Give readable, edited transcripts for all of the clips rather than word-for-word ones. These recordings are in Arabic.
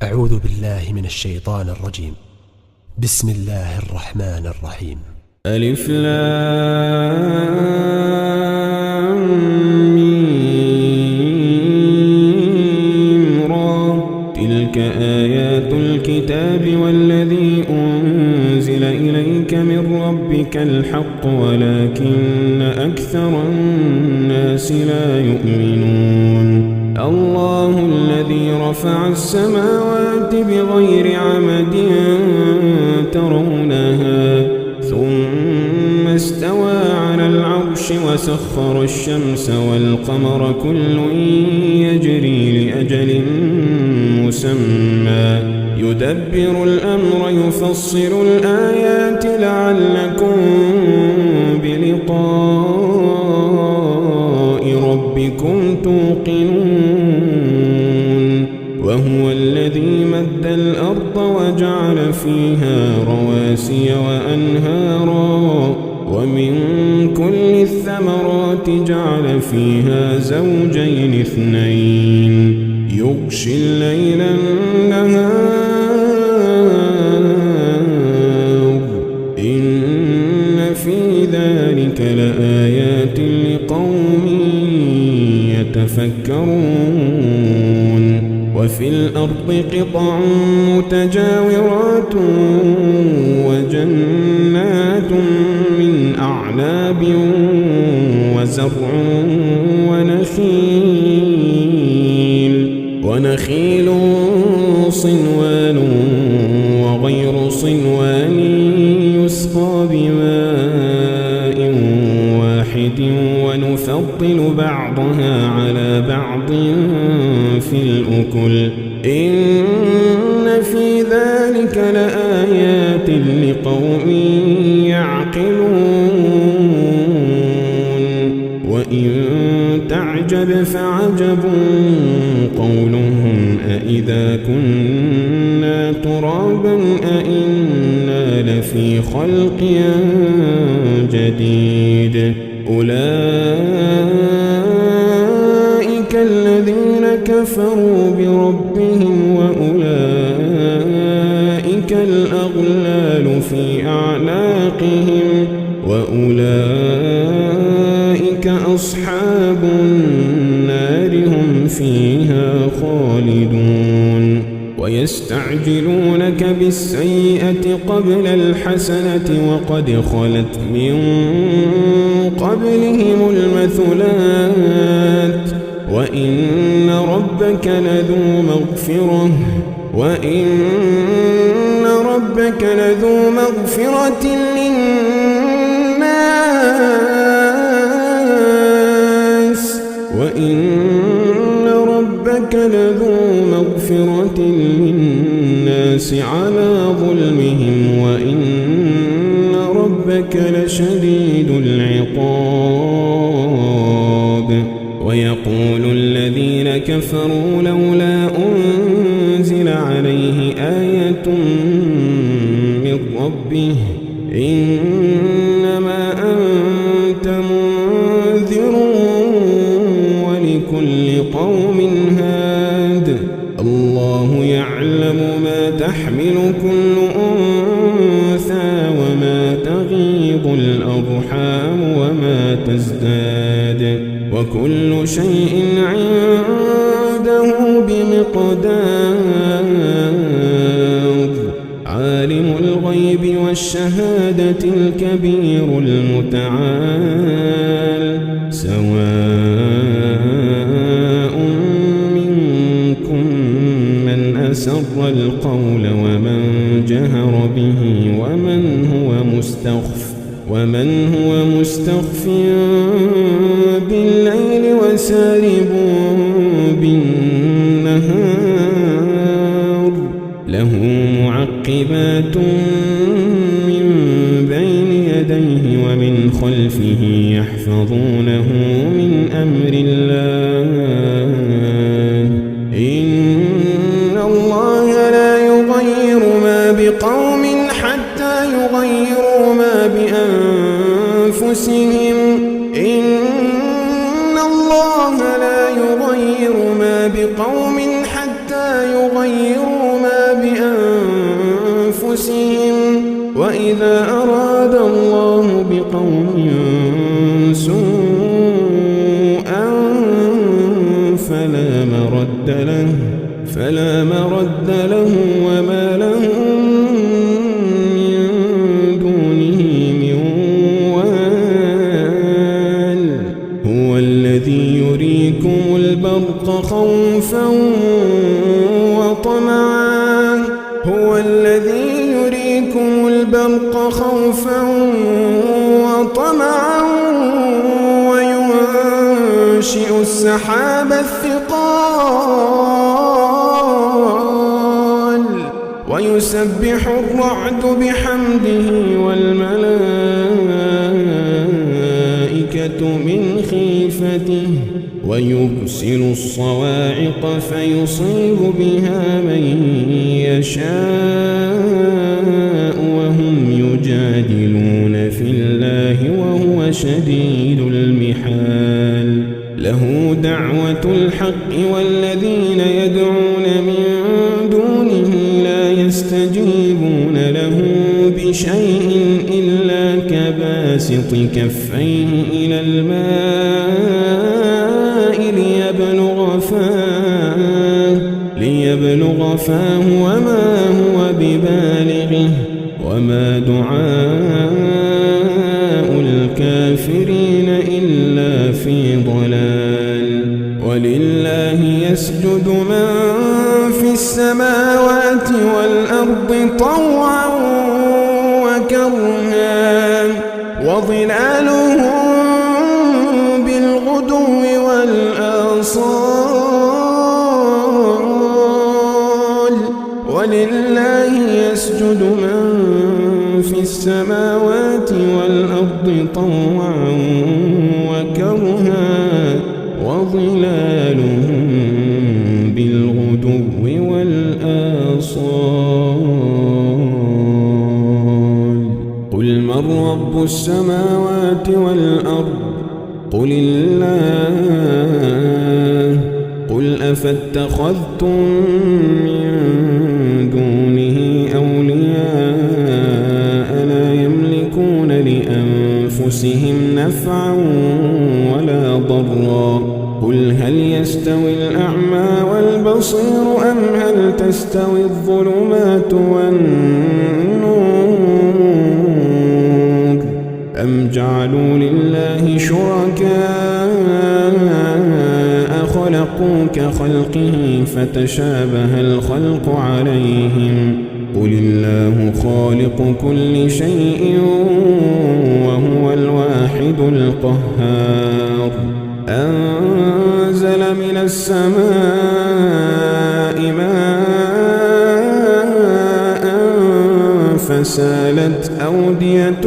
أعوذ بالله من الشيطان الرجيم. بسم الله الرحمن الرحيم. ألف لام ميم را. تلك آيات الكتاب والذي أنزل إليك من ربك الحق ولكن أكثر الناس لا يؤمنون. الله الذي رفع السماوات بغير عمد ترونها ثم استوى على العرش وسخر الشمس والقمر كل يجري لأجل مسمى يدبر الأمر يفصل الآيات لعلكم بلقاء ربكم توقنون. وهو الذي مد الأرض وجعل فيها رواسي وأنهارا ومن كل الثمرات جعل فيها زوجين اثنين يغشي الليل النهار إن في ذلك لآيات لقوم يتفكرون. وفي الأرض قطع متجاورات وجنات من أعناب وزرع ونخيل صنوان وغير صنوان يسقى بماء واحد ونفضل بعضها على بعض في الأكل إن في ذلك لآيات لقوم يعقلون. وإن تعجب فعجب قولهم أإذا كنا ترابا أإنا لفي خلق جديد. أولئك الذين كفروا بربهم وأولئك الأغلال في أعناقهم وأولئك أصحاب النار هم فيها خالدون. ويستعجلونك بالسيئة قبل الحسنة وقد خلت من قبلهم المثلات وإن ربك لذو مغفرة للناس على ظلمهم وإن ربك لشديد العقاب. ويقول الذين كفروا لولا أنزل عليه آية من ربه إنما أنت منذر ولكل قوم هاد. الله يعلم ما تحمل كل أنثى وما تغيض الأرحام وما تزداد وكل شيء عنده بمقدار. عالم الغيب والشهادة الكبير المتعال سواء منكم من أسر القول ومن جهر به ومن هو مستخف بالليل وسارب بالنهار. له معقبات من بين يديه ومن خلفه يحفظونه من أمر الله. إن الله لا يغير ما بقوم حتى يغيروا ما بأنفسهم. إن الله لا يغير ما بقوم حتى يغيروا إذا أراد الله بقوم سوءا فلا مرد له وما لهم من دونه من وال. هو الذي يريكم البرق خوفا وطمعا وينشئ السحاب الثقال ويسبح الرعد بحمده والملائكة من خيفته ويرسل الصواعق فيصيب بها من يشاء وهم يجادلون في الله وهو شديد المحال. له دعوة الحق والذين يدعون من دونه لا يستجيبون له بشيء إلا كباسط كفيه إلى الماء ليبلغ فاه وما هو ببالغه وما دعاء الكافرين إلا في ضلال. ولله يسجد من في السماوات والأرض طوعا وكرها وظلالهم بالغدو والآصال. ولله يسجد من في السماوات والأرض طوعا وكرها وظلالهم بالغدو والآصال. قل من رب السماوات والأرض قل الله. قل أفاتخذتم من دونه أولياء لا يملكون لأنفسهم نفعا ولا ضرا. قل هل يستوي الأعمى والبصير أم هل تستوي الظلمات والنور أم جعلوا لله شركاء خلقوا كخلقه فتشابه الخلق عليهم. قل الله خالق كل شيء وهو الواحد القهار. أنزل من السماء ماء فسالت أودية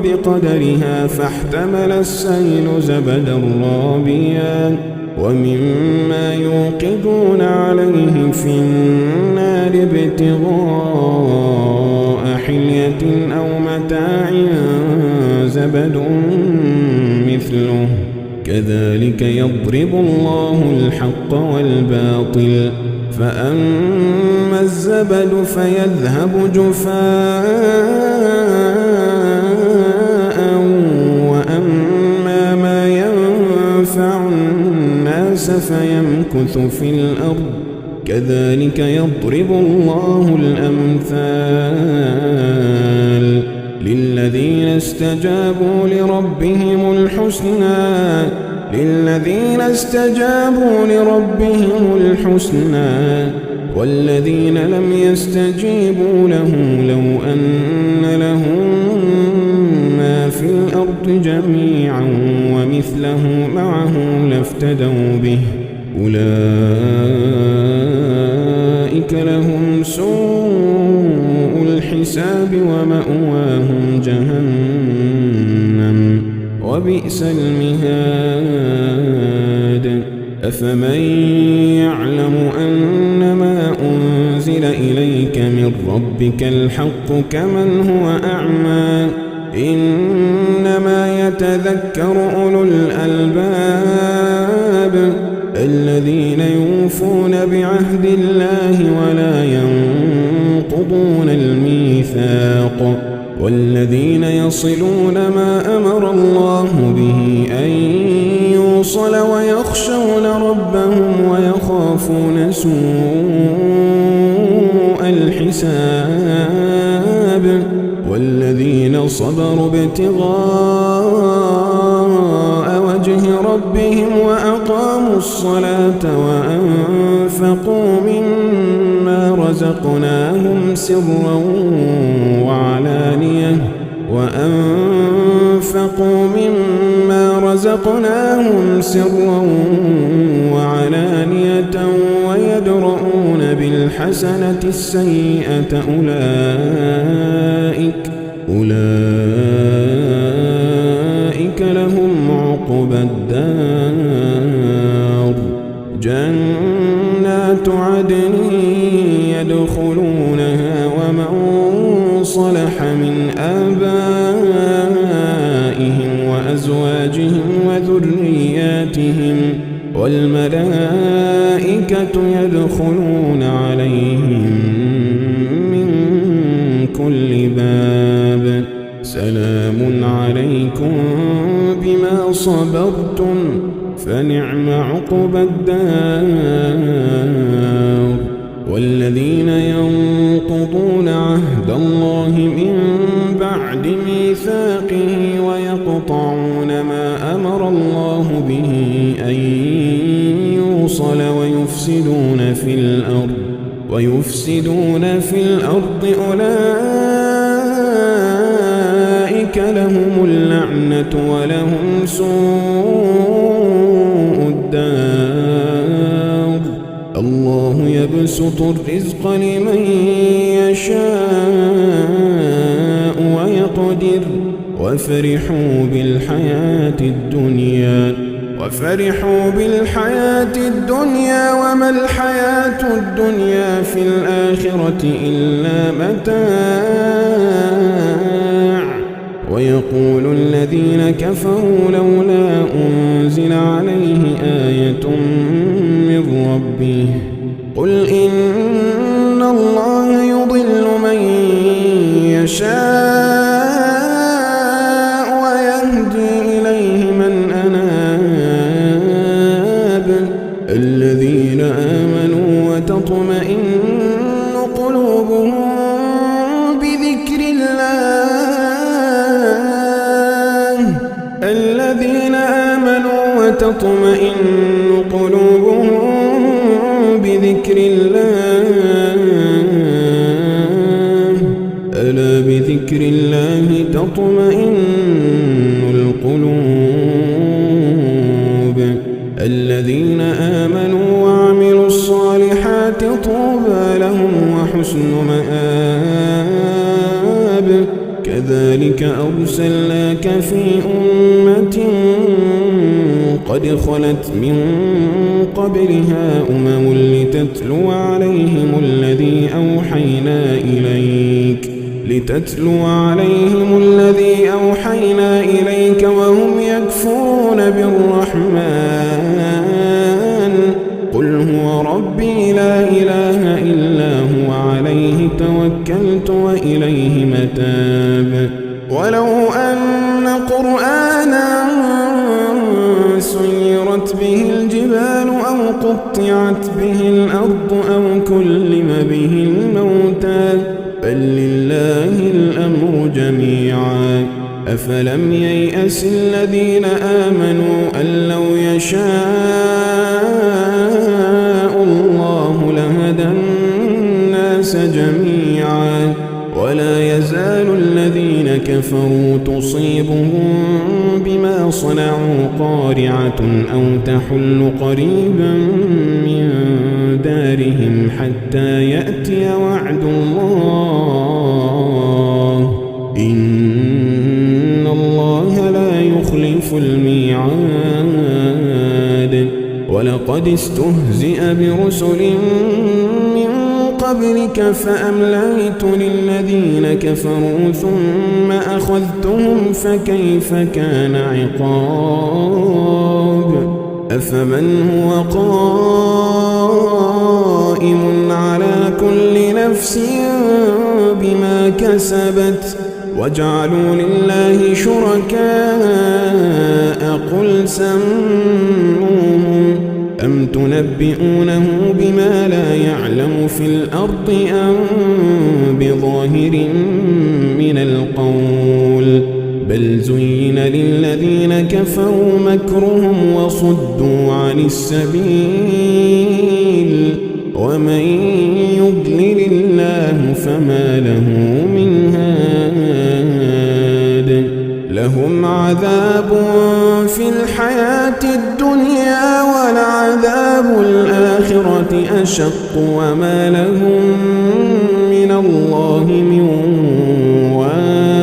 بقدرها فاحتمل السيل زبدا رابيا ومما يوقدون عليه في النار ابتغاء حلية أو متاع زبد مثله كذلك يضرب الله الحق والباطل. فأما الزبد فيذهب جفاء وأما ما ينفع الناس فيمكث في الأرض كذلك يضرب الله الأمثال. للذين استجابوا لربهم الحسنى والذين لم يستجيبوا له لو أن لهم ما في الأرض جميعا ومثله معه لافتدوا به أولئك لهم سوء الحساب ومأواهم جهنم وبئس المهاد. أفمن يعلم أنما أنزل إليك من ربك الحق كمن هو أعمى إنما يتذكر أولو الألباب الذين يوفون بعهد الله ولا ينقضون الميثاق والذين يصلون ما أمر الله به أن يوصل ويخشون ربهم ويخافون سوء الحساب والذين صبروا ابتغاء وجه ربهم وأقاموا الصلاة وأنفقوا مما رزقناهم سرا وعلانية ويدرؤون بالحسنة السيئة أولئك لهم عقبى الدار جنات عدن يدخلونها ومن صلح من آبائهم وأزواجهم وذرياتهم والملائكة يدخلون عليهم من كل باب سلام عليكم بما صبرتم فنعم عقبى الدار والذين ينقضون عهد الله من بعد ميثاقه ويقطعون ما أمر الله به أن يوصل ويفسدون في الأرض أولئك لهم اللعنة ولهم سوء الدار الله يبسط الرزق لمن يشاء ويقدر وفرحوا بالحياة الدنيا وما الحياة الدنيا في الآخرة إلا متاع ويقول الذين كفروا لولا أنزل عليه آية من ربه قل إن الله يضل من يشاء ويهدي إليه من أناب الذين آمنوا وتطمئن قلوبهم بذكر الله الذين آمنوا وتطمئن قلوبهم بذكر الله ألا بذكر الله تطمئن القلوب الذين آمنوا وعملوا الصالحات طوبى لهم وحسن مآب كذلك أرسلناك في أمة قد خلت من قبلها أمم لتتلو عليهم الذي أوحينا إليك وهم يكفرون بالرحمن قل هو ربي لا إله إلا هو عليه توكلت وإليه متاب ولو أن قرآنا سيرت به الجبال أو قطعت به الأرض أو كلم به الموتى بل لله الأمر جميعا أفلم ييأس الذين آمنوا أن لو يشاء الله لهدى الناس جميعا ولا يزال الذين كفروا تصيبهم بما صنعوا قارعة أو تحل قريبا من دارهم حتى يأتي وعد الله إن الله لا يخلف الميعاد ولقد استهزئ برسل من قبلك فأمليت للذين كفروا ثم أخذتهم فكيف كان عقاب أفمن هو قائم على كل نفس بما كسبت وجعلوا لله شركاء قل سموهم أم تنبئونه بما لا يعلم في الأرض أم بظاهر من القول بل زين للذين كفروا مكرهم وصدوا عن السبيل ومن يضلل الله فما له من هاد لهم عذاب في الحياة الدنيا ولعذاب الآخرة أشق وما لهم من الله من واق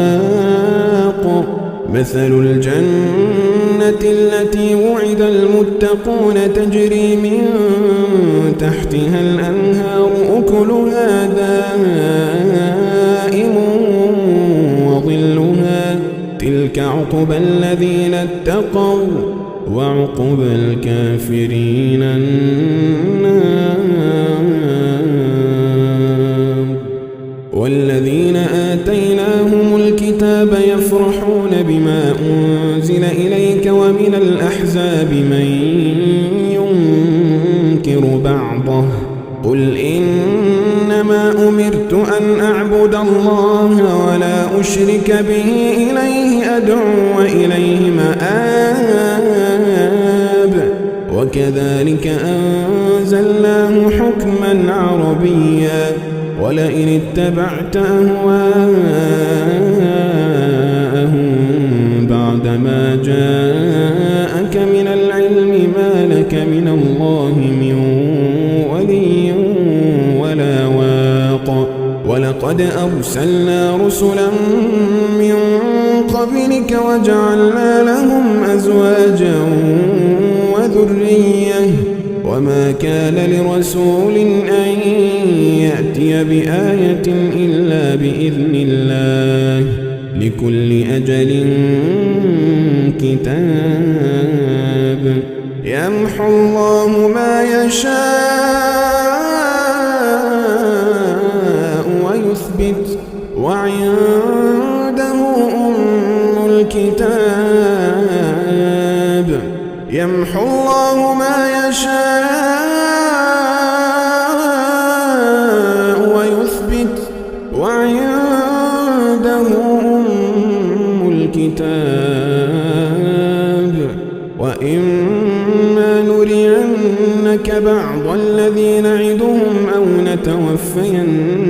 مثل الجنة التي وعد المتقون تجري من تحتها الأنهار أكلها دائم وظلها تلك عقبى الذين اتقوا وعقبى الكافرين النار والذين آتيناهم الكتاب يفرحون بما أنزل إليك ومن الأحزاب من ينكر بعضه قل إنما أمرت أن أعبد الله ولا أشرك به إليه أدعو وإليه مآب وكذلك أنزلناه حكما عربيا ولئن اتبعت أهواءهم بعدما جاءك من العلم ما لك من الله من ولي ولا واق ولقد أرسلنا رسلا من قبلك وجعلنا لهم أزواجا وذرية وما كان لرسول أن يأتي بآية إلا بإذن الله لكل أجل كتاب يمحو الله ما يشاء ويثبت وعنده أم الكتاب يمحو الله ما يشاء ويثبت وعنده أم الكتاب وإما نرينك بعض الذي نعدهم أو نتوفينك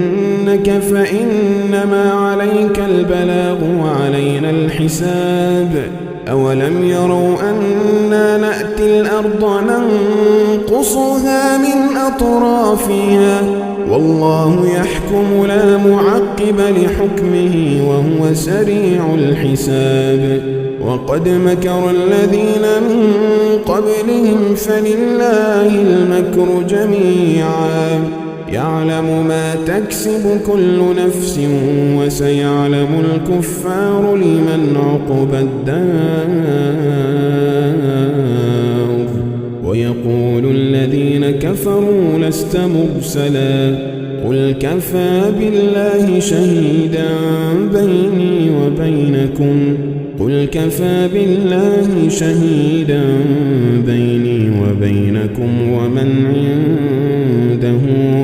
فإنما عليك البلاغ وعلينا الحساب أولم يروا أنا نأتي الأرض ننقصها من أطرافها والله يحكم لا معقب لحكمه وهو سريع الحساب وقد مكر الذين من قبلهم فلله المكر جميعا يعلم ما تكسب كل نفس وسيعلم الكفار لمن عقبى الدار ويقول الذين كفروا لست مرسلا قل كفى بالله شهيدا بيني وبينكم قل كفى بالله شهيدا بيني وبينكم ومن عنده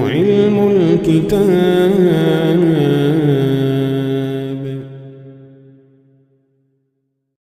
علم الكتاب